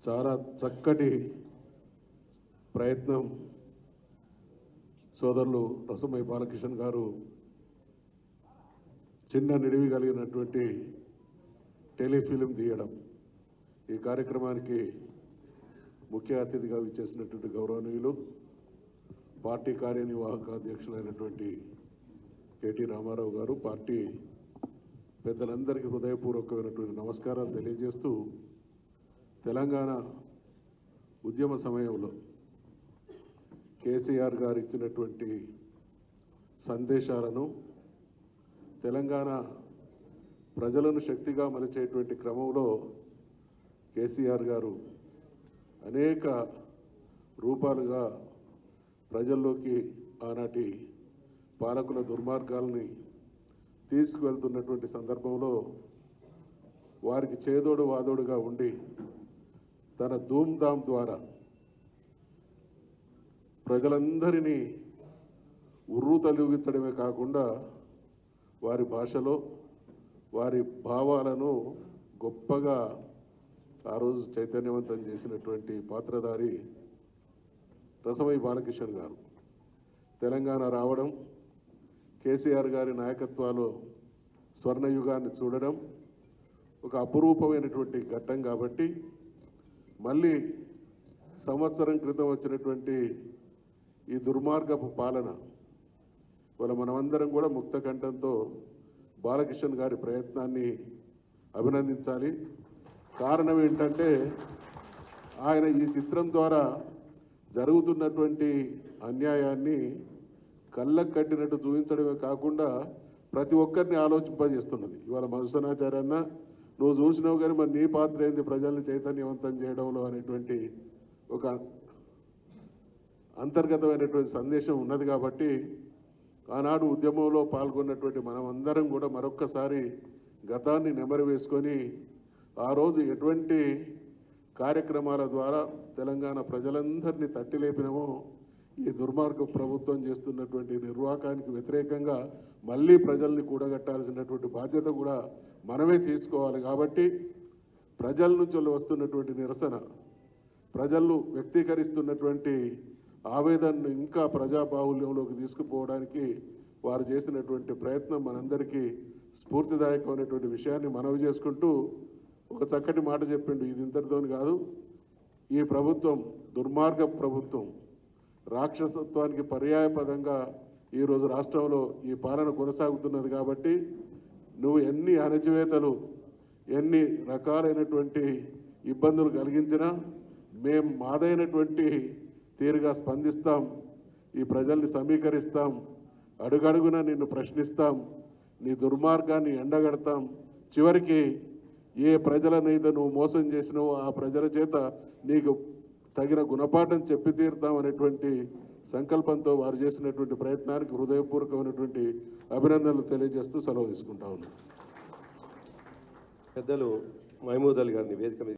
చాలా చక్కటి ప్రయత్నం సోదరులు రసమయ్య బాలకిషన్ గారు చిన్న నిడివి కలిగినటువంటి టెలిఫిలిం తీయడం. ఈ కార్యక్రమానికి ముఖ్య అతిథిగా విచ్చేసినటువంటి గౌరవనీయులు పార్టీ కార్యనిర్వాహక అధ్యక్షులైనటువంటి కేటీ రామారావు గారు, పార్టీ పెద్దలందరికీ హృదయపూర్వకమైనటువంటి నమస్కారాలు తెలియజేస్తూ, తెలంగాణ ఉద్యమ సమయంలో కేసీఆర్ గారు ఇచ్చినటువంటి సందేశాలను తెలంగాణ ప్రజలను శక్తిగా మలిచేటువంటి క్రమంలో కేసీఆర్ గారు అనేక రూపాలుగా ప్రజల్లోకి ఆనాటి పాలకుల దుర్మార్గాల్ని తీసుకువెళ్తున్నటువంటి సందర్భంలో వారికి చేదోడు వాదోడుగా ఉండి తన ధూమ్ధామ్ ద్వారా ప్రజలందరినీ ఉర్రు తొలగించడమే కాకుండా వారి భాషలో వారి భావాలను గొప్పగా ఆ రోజు చైతన్యవంతం చేసినటువంటి పాత్రధారి రసమయ్య బాలకిషన్ గారు. తెలంగాణ రావడం, కేసీఆర్ గారి నాయకత్వాలు స్వర్ణయుగాన్ని చూడడం ఒక అపురూపమైనటువంటి ఘట్టం. కాబట్టి మళ్ళీ సంవత్సరం క్రితం వచ్చినటువంటి ఈ దుర్మార్గపు పాలన ఇవాళ మనమందరం కూడా ముక్త కంఠంతో బాలకిషన్ గారి ప్రయత్నాన్ని అభినందించాలి. కారణం ఏంటంటే ఆయన ఈ చిత్రం ద్వారా జరుగుతున్నటువంటి అన్యాయాన్ని కళ్ళకు కట్టినట్టు చూపించడమే కాకుండా ప్రతి ఒక్కరిని ఆలోచింపజేస్తున్నది. ఇవాళ మధుసనాచార్య అన్న, నువ్వు చూసినావు కానీ మరి నీ పాత్ర ఏంది ప్రజల్ని చైతన్యవంతం చేయడంలో అనేటువంటి ఒక అంతర్గతమైనటువంటి సందేశం ఉన్నది. కాబట్టి ఆనాడు ఉద్యమంలో పాల్గొన్నటువంటి మనమందరం కూడా మరొక్కసారి గతాన్ని నెమరు వేసుకొని ఆ రోజు ఎటువంటి కార్యక్రమాల ద్వారా తెలంగాణ ప్రజలందరినీ తట్టిలేపినామో ఈ దుర్మార్గ ప్రభుత్వం చేస్తున్నటువంటి నిర్వాకానికి వ్యతిరేకంగా మళ్ళీ ప్రజల్ని కూడగట్టాల్సినటువంటి బాధ్యత కూడా మనమే తీసుకోవాలి. కాబట్టి ప్రజల నుంచి వస్తున్నటువంటి నిరసన, ప్రజలు వ్యక్తీకరిస్తున్నటువంటి ఆవేదనను ఇంకా ప్రజాబాహుల్యంలోకి తీసుకుపోవడానికి వారు చేసినటువంటి ప్రయత్నం మనందరికీ స్ఫూర్తిదాయకమైనటువంటి విషయాన్ని మనవి చేసుకుంటూ ఒక చక్కటి మాట చెప్పిండు. ఇది ఇంతటితో కాదు, ఈ ప్రభుత్వం దుర్మార్గ ప్రభుత్వం, రాక్షసత్వానికి పర్యాయపదంగా ఈరోజు రాష్ట్రంలో ఈ పాలన కొనసాగుతున్నది. కాబట్టి నువ్వు ఎన్ని అణచివేతలు, ఎన్ని రకాలైనటువంటి ఇబ్బందులు కలిగించినా మేము మాదైనటువంటి తీరుగా స్పందిస్తాం, ఈ ప్రజల్ని సమీకరిస్తాం, అడుగడుగున నిన్ను ప్రశ్నిస్తాం, నీ దుర్మార్గాన్ని ఎండగడతాం, చివరికి ఏ ప్రజలనైతే నువ్వు మోసం చేసినావో ఆ ప్రజల చేత నీకు తగిన గుణపాఠం చెప్పి తీరుతాం అనేటువంటి సంకల్పంతో వారు చేసినటువంటి ప్రయత్నానికి హృదయపూర్వకమైనటువంటి అభినందనలు తెలియజేస్తూ సెలవు తీసుకుంటా ఉన్నాను. పెద్దలు మహమూద్ అలీ గారిని వేదిక